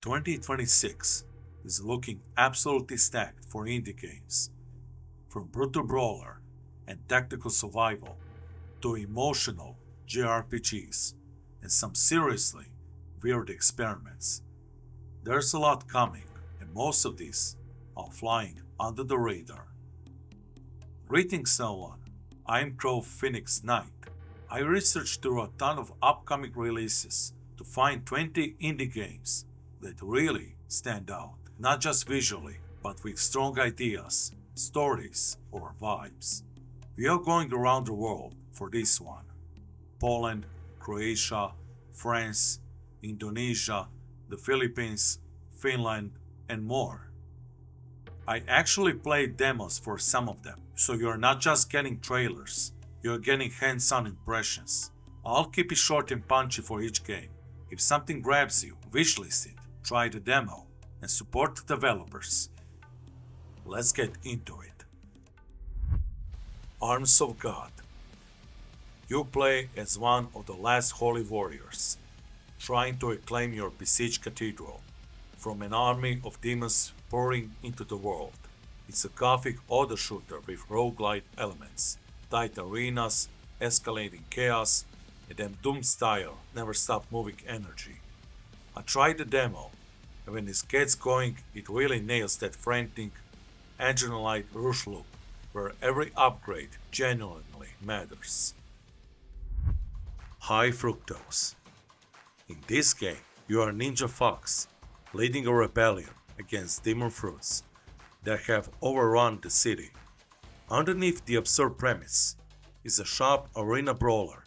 2026 is looking absolutely stacked for indie games, from brutal brawler and tactical survival to emotional JRPGs and some seriously weird experiments. There's a lot coming, and most of these are flying under the radar. Greetings everyone, I'm Crow Phoenix Knight. I researched through a ton of upcoming releases to find 20 indie games that really stand out, not just visually, but with strong ideas, stories, or vibes. We are going around the world for this one. Poland, Croatia, France, Indonesia, the Philippines, Finland, and more. I actually played demos for some of them, so you're not just getting trailers, you're getting hands-on impressions. I'll keep it short and punchy for each game. If something grabs you, wishlist it, try the demo, and support the developers. Let's get into it. Arms of God. You play as one of the last holy warriors, trying to reclaim your besieged cathedral from an army of demons pouring into the world. It's a gothic order shooter with roguelite elements, tight arenas, escalating chaos, and them Doom-style never-stop-moving energy. I tried the demo, and when it gets going, it really nails that frantic, adrenaline rush loop where every upgrade genuinely matters. High Fructose. In this game, you are Ninja Fox, leading a rebellion against demon fruits that have overrun the city. Underneath the absurd premise is a sharp arena brawler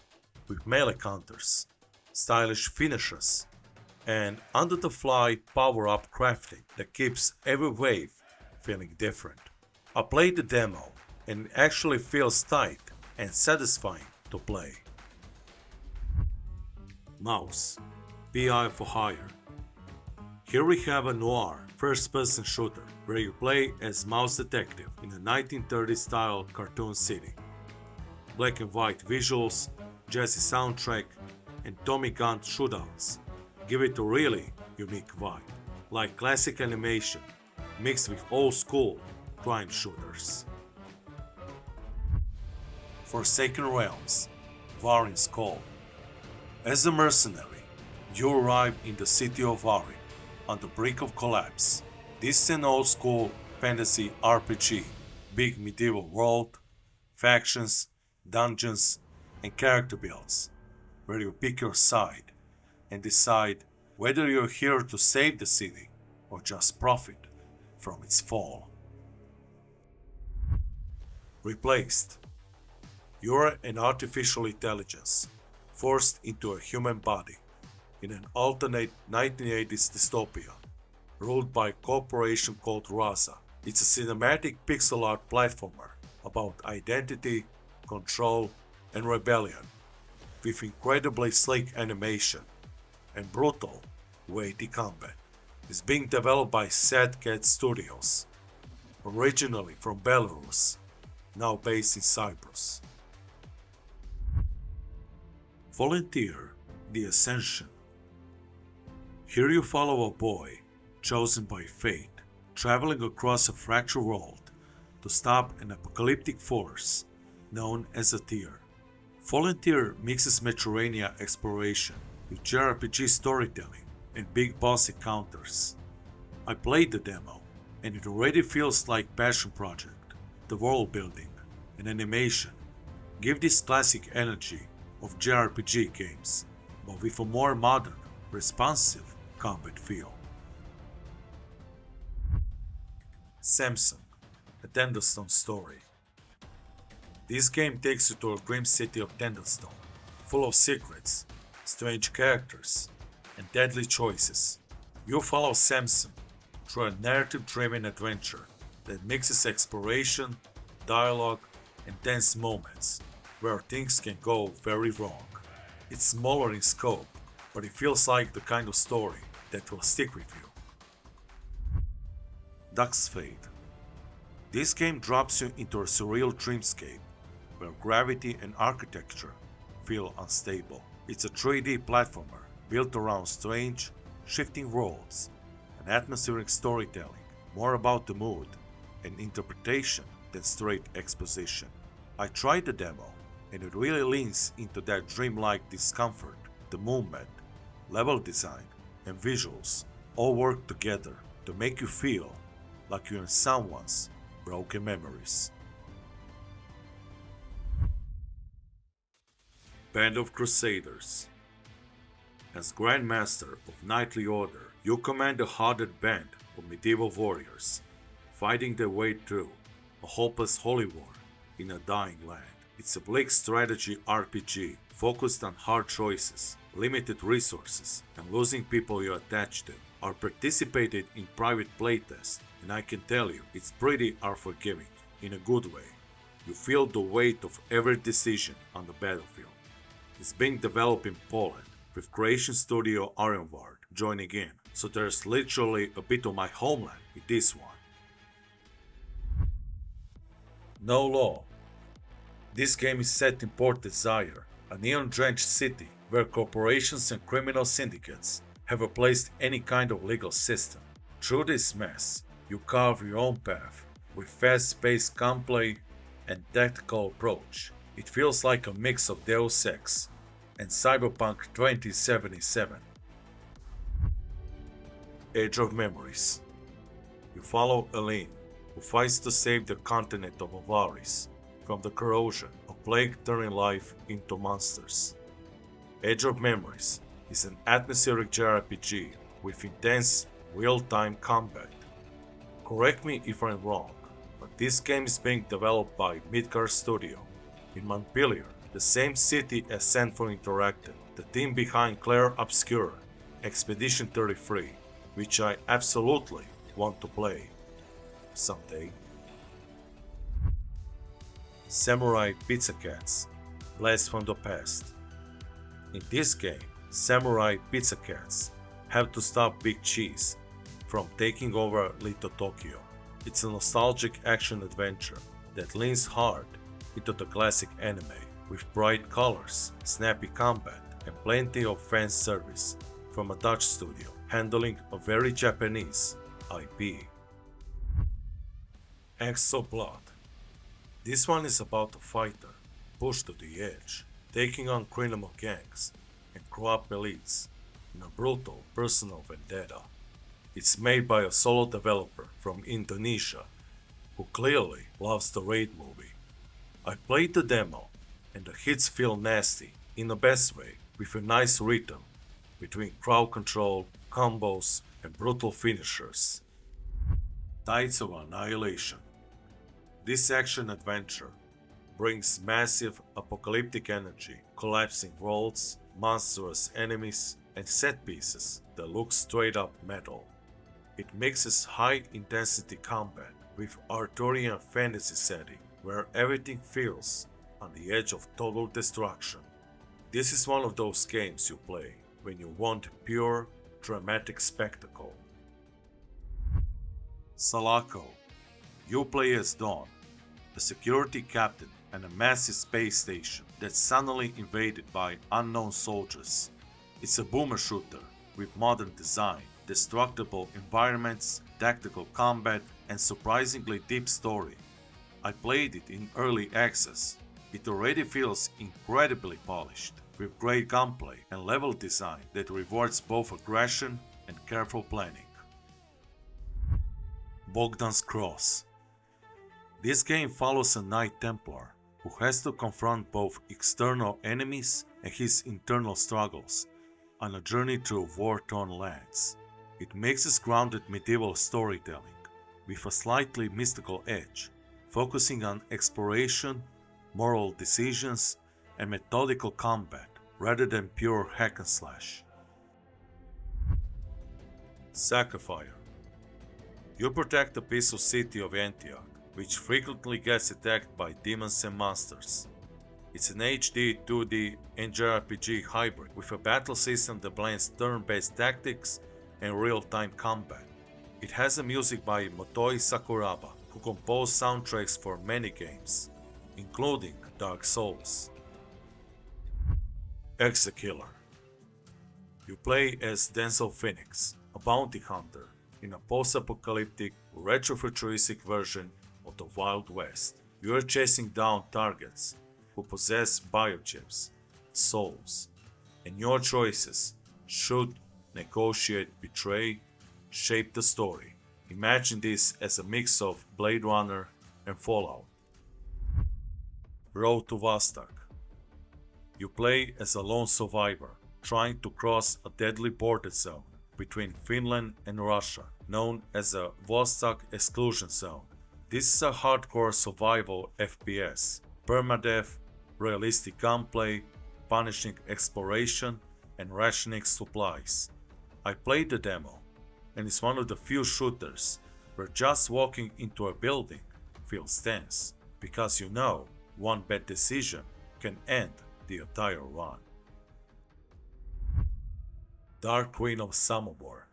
with melee counters, stylish finishes, and under-the-fly power-up crafting that keeps every wave feeling different. I played the demo and it actually feels tight and satisfying to play. Mouse. PI for Hire. Here we have a noir first-person shooter where you play as Mouse Detective in a 1930s-style cartoon city. Black and white visuals, jazzy soundtrack, and Tommy gun shootouts give it a really unique vibe, like classic animation mixed with old-school crime shooters. Forsaken Realms. Vahrin's Call. As a mercenary, you arrive in the city of Vahrin on the brink of collapse. This is an old-school fantasy RPG, big medieval world, factions, dungeons, and character builds, where you pick your side and decide whether you're here to save the city or just profit from its fall. Replaced. You're an artificial intelligence forced into a human body in an alternate 1980s dystopia ruled by a corporation called Raza. It's a cinematic pixel art platformer about identity, control, and rebellion, with incredibly sleek animation and brutal, weighty combat. It's being developed by Sad Cat Studios, originally from Belarus, now based in Cyprus. Volunteer, the Ascension. Here you follow a boy, chosen by fate, traveling across a fractured world to stop an apocalyptic force known as a Tier. Volunteer mixes Metroidvania exploration with JRPG storytelling and big boss encounters. I played the demo, and it already feels like passion project. The world building and animation give this classic energy of JRPG games, but with a more modern, responsive combat feel. Samson, a Tyndalston story. This game takes you to a grim city of Tyndalston, full of secrets, strange characters, and deadly choices. You follow Samson through a narrative-driven adventure that mixes exploration, dialogue, and tense moments where things can go very wrong. It's smaller in scope, but it feels like the kind of story that will stick with you. Duskfade. This game drops you into a surreal dreamscape where gravity and architecture feel unstable. It's a 3D platformer built around strange, shifting worlds an atmospheric storytelling, more about the mood and interpretation than straight exposition. I tried the demo, and it really leans into that dreamlike discomfort. The movement, level design, and visuals all work together to make you feel like you're in someone's broken memories. Band of Crusaders. As Grand Master of Knightly Order, you command a hardened band of medieval warriors, fighting their way through a hopeless holy war in a dying land. It's a bleak strategy RPG focused on hard choices, limited resources, and losing people you're attached to. I participated in private playtest, and I can tell you it's pretty unforgiving in a good way. You feel the weight of every decision on the battlefield. It's being developed in Poland, with creation studio Ironward joining in, so there's literally a bit of my homeland with this one. No Law. This game is set in Port Desire, a neon-drenched city where corporations and criminal syndicates have replaced any kind of legal system. Through this mess, you carve your own path with fast-paced gunplay and tactical approach. It feels like a mix of Deus Ex and Cyberpunk 2077. Age of Memories. You follow Eileen, who fights to save the continent of Avaris from the corrosion of plague turning life into monsters. Age of Memories is an atmospheric JRPG with intense real-time combat. Correct me if I'm wrong, but this game is being developed by Midgar Studio in Montpellier, the same city as Sanford Interactive, the team behind Claire Obscure, Expedition 33, which I absolutely want to play someday. Samurai Pizza Cats, Blast from the Past. In this game, Samurai Pizza Cats have to stop Big Cheese from taking over Little Tokyo. It's a nostalgic action adventure that leans hard into the classic anime, with bright colors, snappy combat, and plenty of fan service from a Dutch studio handling a very Japanese IP. Exo Blood. This one is about a fighter pushed to the edge, taking on criminal gangs and corrupt elites in a brutal personal vendetta. It's made by a solo developer from Indonesia who clearly loves the Raid movie. I played the demo and the hits feel nasty in the best way, with a nice rhythm between crowd control, combos, and brutal finishers. Tides of Annihilation. This action adventure brings massive apocalyptic energy, collapsing worlds, monstrous enemies, and set pieces that look straight up metal. It mixes high intensity combat with Arthurian fantasy setting where everything feels on the edge of total destruction. This is one of those games you play when you want pure, dramatic spectacle. Selaco. You play as Dawn, a security captain at a massive space station that's suddenly invaded by unknown soldiers. It's a boomer shooter with modern design, destructible environments, tactical combat, and surprisingly deep story. I played it in early access. It already feels incredibly polished, with great gunplay and level design that rewards both aggression and careful planning. Bogdan's Cross. This game follows a Knight Templar who has to confront both external enemies and his internal struggles on a journey through war-torn lands. It mixes grounded medieval storytelling with a slightly mystical edge, focusing on exploration, moral decisions, and methodical combat rather than pure hack and slash. SacriFire. You protect the peaceful city of Antioch, which frequently gets attacked by demons and monsters. It's an HD 2D and JRPG hybrid with a battle system that blends turn-based tactics and real-time combat. It has a music by Motoi Sakuraba, who composed soundtracks for many games, including Dark Souls. ExeKiller. You play as Denzel Phoenix, a bounty hunter in a post-apocalyptic, retrofuturistic version of the Wild West. You are chasing down targets who possess biochips, souls, and your choices should negotiate, betray, shape the story. Imagine this as a mix of Blade Runner and Fallout. Road to Vostok. You play as a lone survivor, trying to cross a deadly border zone between Finland and Russia, known as a Vostok Exclusion Zone. This is a hardcore survival FPS, permadeath, realistic gunplay, punishing exploration, and rationing supplies. I played the demo, and it's one of the few shooters where just walking into a building feels tense, because you know one bad decision can end the entire run. Dark Queen of Samobor.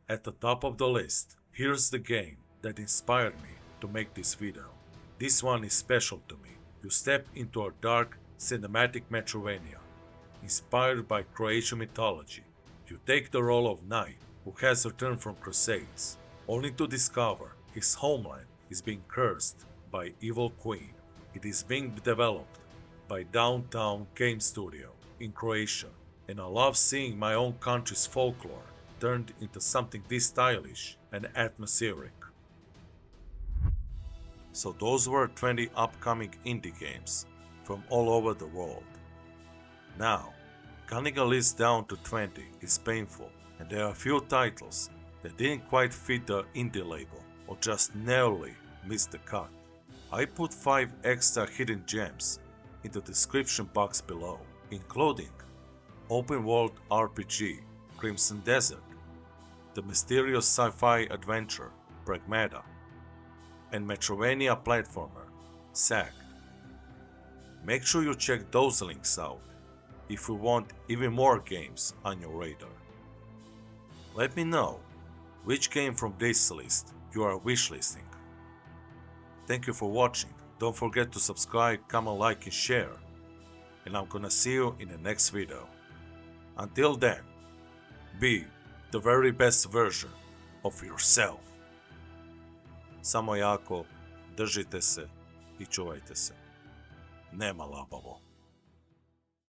At the top of the list, here's the game that inspired me to make this video. This one is special to me. You step into a dark, cinematic Metroidvania, inspired by Croatian mythology. You take the role of knight who has returned from Crusades, only to discover his homeland is being cursed by evil queen. It is being developed by Downtown Game Studio in Croatia, and I love seeing my own country's folklore turned into something this stylish and atmospheric. So those were 20 upcoming indie games from all over the world. Now, cutting a list down to 20 is painful, and there are a few titles that didn't quite fit the indie label or just narrowly missed the cut. I put 5 extra hidden gems in the description box below, including open world RPG Crimson Desert, the mysterious sci-fi adventure Pragmata, and Metroidvania platformer Sack. Make sure you check those links out if you want even more games on your radar. Let me know which game from this list you are wishlisting. Thank you for watching. Don't forget to subscribe, comment, like and share. And I'm gonna see you in the next video. Until then, be the very best version of yourself. Samo jako držite se I čuvajte se. Nema labavo.